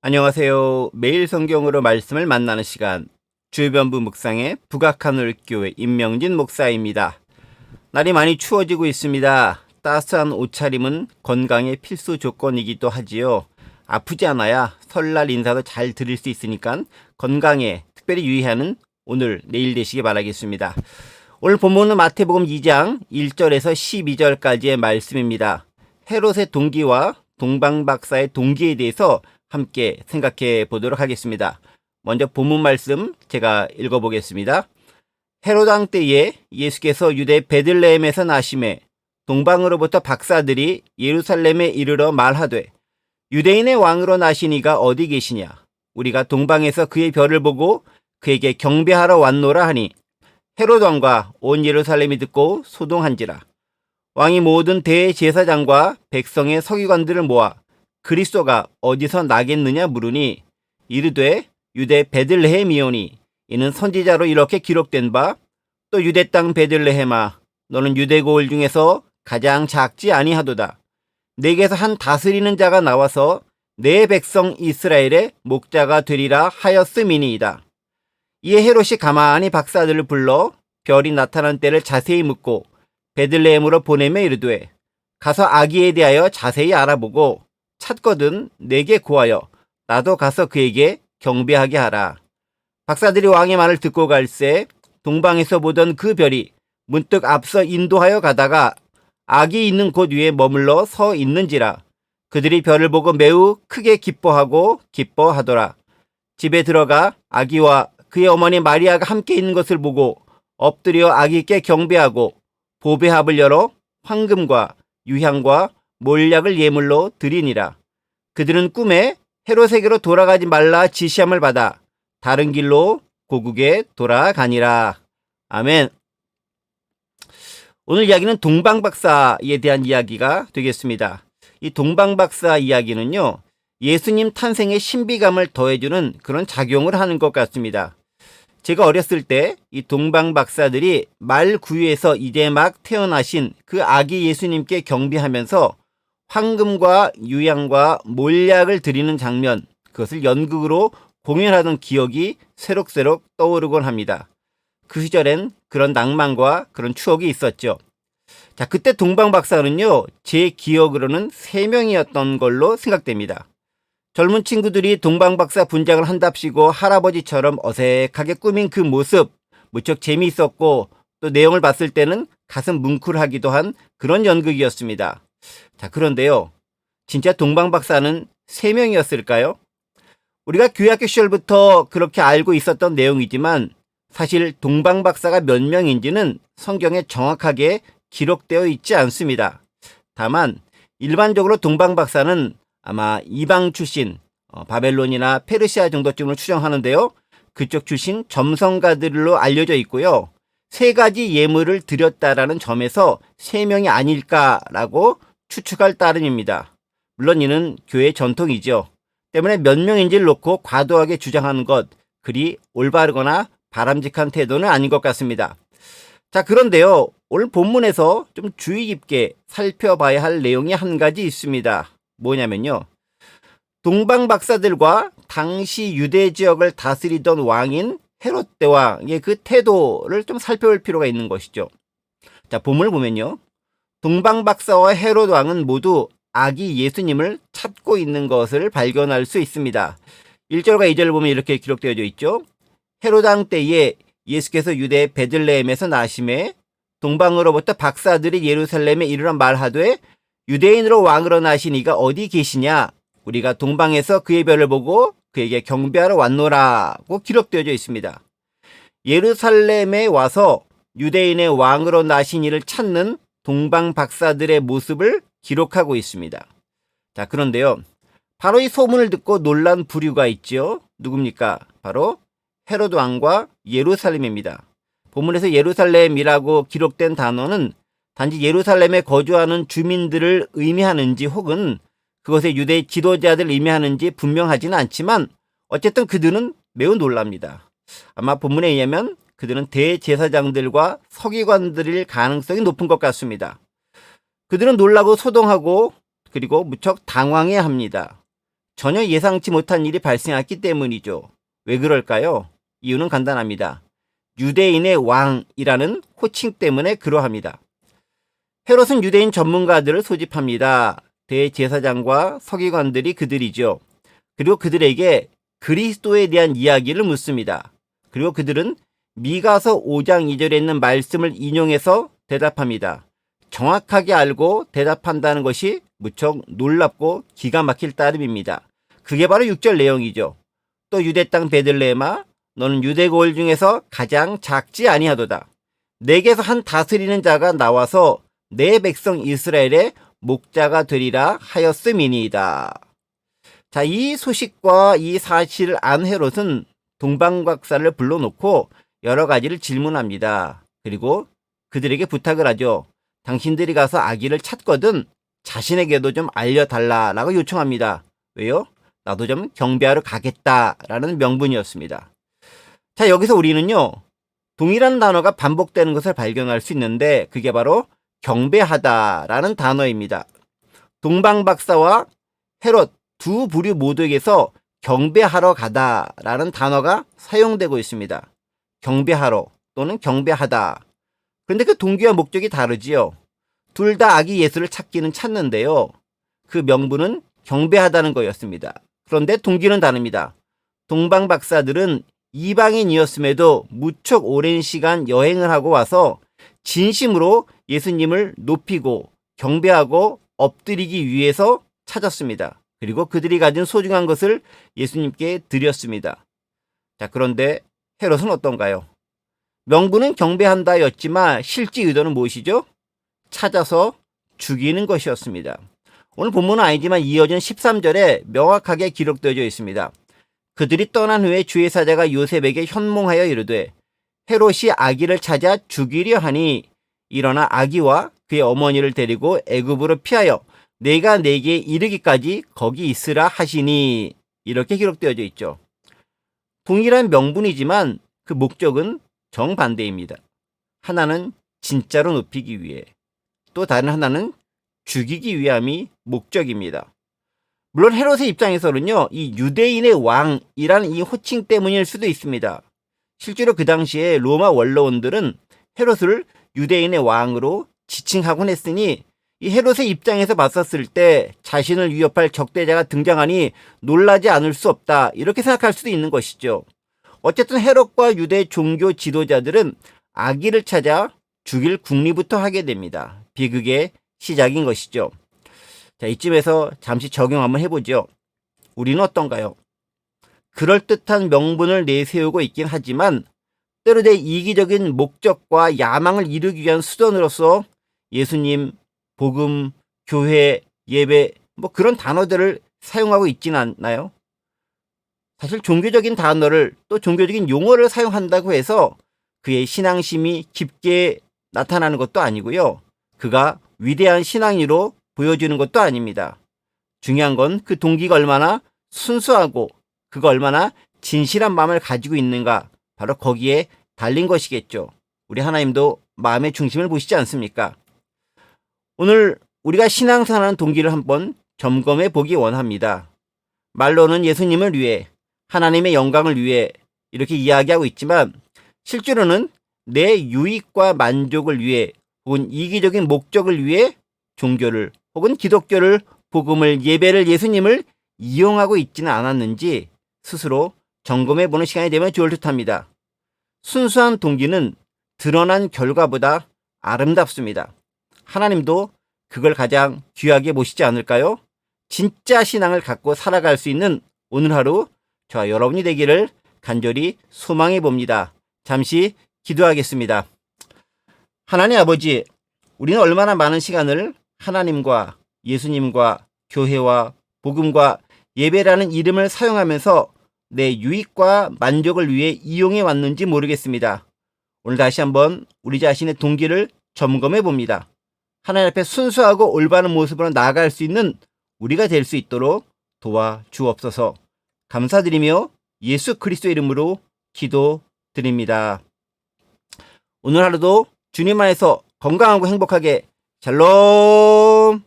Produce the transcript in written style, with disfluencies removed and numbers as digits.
안녕하세요. 매일 성경으로 말씀을 만나는 시간, 주변부 묵상의 북악하늘교회 임명진 목사입니다. 날이 많이 추워지고 있습니다. 따스한 옷차림은 건강의 필수 조건이기도 하지요. 아프지 않아야 설날 인사도 잘 드릴 수 있으니까 건강에 특별히 유의하는 오늘, 내일 되시기 바라겠습니다. 오늘 본문은 마태복음 2장 1절에서 12절까지의 말씀입니다. 헤롯의 동기와 동방박사의 동기에 대해서 함께 생각해 보도록 하겠습니다. 먼저 본문 말씀 제가 읽어보겠습니다. 헤롯 왕 때에 예수께서 유대 베들레헴에서 나심에 동방으로부터 박사들이 예루살렘에 이르러 말하되 유대인의 왕으로 나시니가 어디 계시냐? 우리가 동방에서 그의 별을 보고 그에게 경배하러 왔노라 하니 헤롯 왕과 온 예루살렘이 듣고 소동한지라. 왕이 모든 대제사장과 백성의 서기관들을 모아 그리스도가 어디서 나겠느냐 물으니 이르되 유대 베들레헴이오니 이는 선지자로 이렇게 기록된 바 또 유대 땅 베들레헴아 너는 유대 고을 중에서 가장 작지 아니하도다. 내게서 한 다스리는 자가 나와서 내 백성 이스라엘의 목자가 되리라 하였음이니이다. 이에 헤롯이 가만히 박사들을 불러 별이 나타난 때를 자세히 묻고 베들레헴으로 보내며 이르되 가서 아기에 대하여 자세히 알아보고 찾거든 내게 구하여 나도 가서 그에게 경배하게 하라. 박사들이 왕의 말을 듣고 갈새 동방에서 보던 그 별이 문득 앞서 인도하여 가다가 아기 있는 곳 위에 머물러 서 있는지라. 그들이 별을 보고 매우 크게 기뻐하더라. 집에 들어가 아기와 그의 어머니 마리아가 함께 있는 것을 보고 엎드려 아기께 경배하고 보배합을 열어 황금과 유향과 몰약을 예물로 드리니라. 그들은 꿈에 헤롯에게로 돌아가지 말라 지시함을 받아 다른 길로 고국에 돌아가니라. 아멘. 오늘 이야기는 동방박사에 대한 이야기가 되겠습니다. 이 동방박사 이야기는요, 예수님 탄생의 신비감을 더해주는 그런 작용을 하는 것 같습니다. 제가 어렸을 때 이 동방박사들이 말구유에서 이제 막 태어나신 그 아기 예수님께 경배하면서 황금과 유향과 몰약을 드리는 장면, 그것을 연극으로 공연하던 기억이 새록새록 떠오르곤 합니다. 그 시절엔 그런 낭만과 그런 추억이 있었죠. 자, 그때 동방박사는요, 제 기억으로는 3명이었던 걸로 생각됩니다. 젊은 친구들이 동방박사 분장을 한답시고 할아버지처럼 어색하게 꾸민 그 모습 무척 재미있었고 또 내용을 봤을 때는 가슴 뭉클하기도 한 그런 연극이었습니다. 자, 그런데요, 진짜 동방박사는 3명이었을까요? 우리가 교회학교 시절부터 그렇게 알고 있었던 내용이지만 사실 동방박사가 몇 명인지는 성경에 정확하게 기록되어 있지 않습니다. 다만 일반적으로 동방박사는 아마 이방 출신, 바벨론이나 페르시아 정도쯤을 추정하는데요. 그쪽 출신 점성가들로 알려져 있고요. 3가지 예물을 드렸다라는 점에서 3명이 아닐까라고 추측할 따름입니다. 물론 이는 교회의 전통이죠. 때문에 몇 명인지를 놓고 과도하게 주장하는 것, 그리 올바르거나 바람직한 태도는 아닌 것 같습니다. 자, 그런데요, 오늘 본문에서 좀 주의 깊게 살펴봐야 할 내용이 한 가지 있습니다. 뭐냐면요, 동방박사들과 당시 유대 지역을 다스리던 왕인 헤롯 대왕의 그 태도를 좀 살펴볼 필요가 있는 것이죠. 자, 본문을 보면요, 동방박사와 헤롯 왕은 모두 아기 예수님을 찾고 있는 것을 발견할 수 있습니다. 1절과 2절을 보면 이렇게 기록되어져 있죠. 헤롯 왕 때에 예수께서 유대 베들레헴에서 나심에 동방으로부터 박사들이 예루살렘에 이르러 말하되 유대인으로 왕으로 나신 이가 어디 계시냐? 우리가 동방에서 그의 별을 보고 그에게 경배하러 왔노라고 기록되어져 있습니다. 예루살렘에 와서 유대인의 왕으로 나신 이를 찾는 동방 박사들의 모습을 기록하고 있습니다. 자, 그런데요, 바로 이 소문을 듣고 놀란 부류가 있죠. 누굽니까? 바로 헤롯 왕과 예루살렘입니다. 본문에서 예루살렘이라고 기록된 단어는 단지 예루살렘에 거주하는 주민들을 의미하는지 혹은 그것의 유대 지도자들을 의미하는지 분명하지는 않지만 어쨌든 그들은 매우 놀랍니다. 아마 본문에 의하면 그들은 대제사장들과 서기관들일 가능성이 높은 것 같습니다. 그들은 놀라고 소동하고 그리고 무척 당황해야 합니다. 전혀 예상치 못한 일이 발생했기 때문이죠. 왜 그럴까요? 이유는 간단합니다. 유대인의 왕이라는 호칭 때문에 그러합니다. 헤롯은 유대인 전문가들을 소집합니다. 대제사장과 서기관들이 그들이죠. 그리고 그들에게 그리스도에 대한 이야기를 묻습니다. 그리고 그들은 미가서 5장 2절에 있는 말씀을 인용해서 대답합니다. 정확하게 알고 대답한다는 것이 무척 놀랍고 기가 막힐 따름입니다. 그게 바로 6절 내용이죠. 또 유대 땅 베들레헴아 너는 유대 고을 중에서 가장 작지 아니하도다. 내게서 한 다스리는 자가 나와서 내 백성 이스라엘의 목자가 되리라 하였음이니이다. 자, 이 소식과 이 사실을 안 헤롯은 동방박사를 불러놓고 여러 가지를 질문합니다. 그리고 그들에게 부탁을 하죠. 당신들이 가서 아기를 찾거든 자신에게도 좀 알려달라라고 요청합니다. 왜요? 나도 좀 경배하러 가겠다라는 명분이었습니다. 자, 여기서 우리는요, 동일한 단어가 반복되는 것을 발견할 수 있는데 그게 바로 경배하다라는 단어입니다. 동방박사와 헤롯 두 부류 모두에게서 경배하러 가다라는 단어가 사용되고 있습니다. 경배하러 또는 경배하다. 그런데 그 동기와 목적이 다르지요. 둘 다 아기 예수를 찾기는 찾는데요. 그 명분은 경배하다는 거였습니다. 그런데 동기는 다릅니다. 동방박사들은 이방인이었음에도 무척 오랜 시간 여행을 하고 와서 진심으로 예수님을 높이고 경배하고 엎드리기 위해서 찾았습니다. 그리고 그들이 가진 소중한 것을 예수님께 드렸습니다. 자, 그런데 헤롯은 어떤가요? 명분은 경배한다였지만 실제 의도는 무엇이죠? 찾아서 죽이는 것이었습니다. 오늘 본문은 아니지만 이어진 13절에 명확하게 기록되어져 있습니다. 그들이 떠난 후에 주의 사자가 요셉에게 현몽하여 이르되 헤롯이 아기를 찾아 죽이려 하니 일어나 아기와 그의 어머니를 데리고 애굽으로 피하여 내가 내게 이르기까지 거기 있으라 하시니 이렇게 기록되어져 있죠. 동일한 명분이지만 그 목적은 정반대입니다. 하나는 진짜로 높이기 위해, 또 다른 하나는 죽이기 위함이 목적입니다. 물론 헤롯의 입장에서는요, 이 유대인의 왕이라는 이 호칭 때문일 수도 있습니다. 실제로 그 당시에 로마 원로원들은 헤롯을 유대인의 왕으로 지칭하곤 했으니 이 헤롯의 입장에서 봤었을 때 자신을 위협할 적대자가 등장하니 놀라지 않을 수 없다, 이렇게 생각할 수도 있는 것이죠. 어쨌든 헤롯과 유대 종교 지도자들은 아기를 찾아 죽일 궁리부터 하게 됩니다. 비극의 시작인 것이죠. 자, 이쯤에서 잠시 적용 한번 해보죠. 우리는 어떤가요? 그럴듯한 명분을 내세우고 있긴 하지만 때로내 이기적인 목적과 야망을 이루기 위한 수단으로서 예수님, 복음, 교회, 예배 뭐 그런 단어들을 사용하고 있지는 않나요? 사실 종교적인 단어를 또 종교적인 용어를 사용한다고 해서 그의 신앙심이 깊게 나타나는 것도 아니고요. 그가 위대한 신앙인으로 보여주는 것도 아닙니다. 중요한 건 그 동기가 얼마나 순수하고 그가 얼마나 진실한 마음을 가지고 있는가, 바로 거기에 달린 것이겠죠. 우리 하나님도 마음의 중심을 보시지 않습니까? 오늘 우리가 신앙생활하는 동기를 한번 점검해 보기 원합니다. 말로는 예수님을 위해, 하나님의 영광을 위해 이렇게 이야기하고 있지만 실제로는 내 유익과 만족을 위해 혹은 이기적인 목적을 위해 종교를 혹은 기독교를, 복음을, 예배를, 예수님을 이용하고 있지는 않았는지 스스로 점검해 보는 시간이 되면 좋을 듯합니다. 순수한 동기는 드러난 결과보다 아름답습니다. 하나님도 그걸 가장 귀하게 보시지 않을까요? 진짜 신앙을 갖고 살아갈 수 있는 오늘 하루 저와 여러분이 되기를 간절히 소망해 봅니다. 잠시 기도하겠습니다. 하나님 아버지, 우리는 얼마나 많은 시간을 하나님과 예수님과 교회와 복음과 예배라는 이름을 사용하면서 내 유익과 만족을 위해 이용해 왔는지 모르겠습니다. 오늘 다시 한번 우리 자신의 동기를 점검해 봅니다. 하나님 앞에 순수하고 올바른 모습으로 나아갈 수 있는 우리가 될 수 있도록 도와주옵소서. 감사드리며 예수 그리스도의 이름으로 기도드립니다. 오늘 하루도 주님 안에서 건강하고 행복하게 샬롬.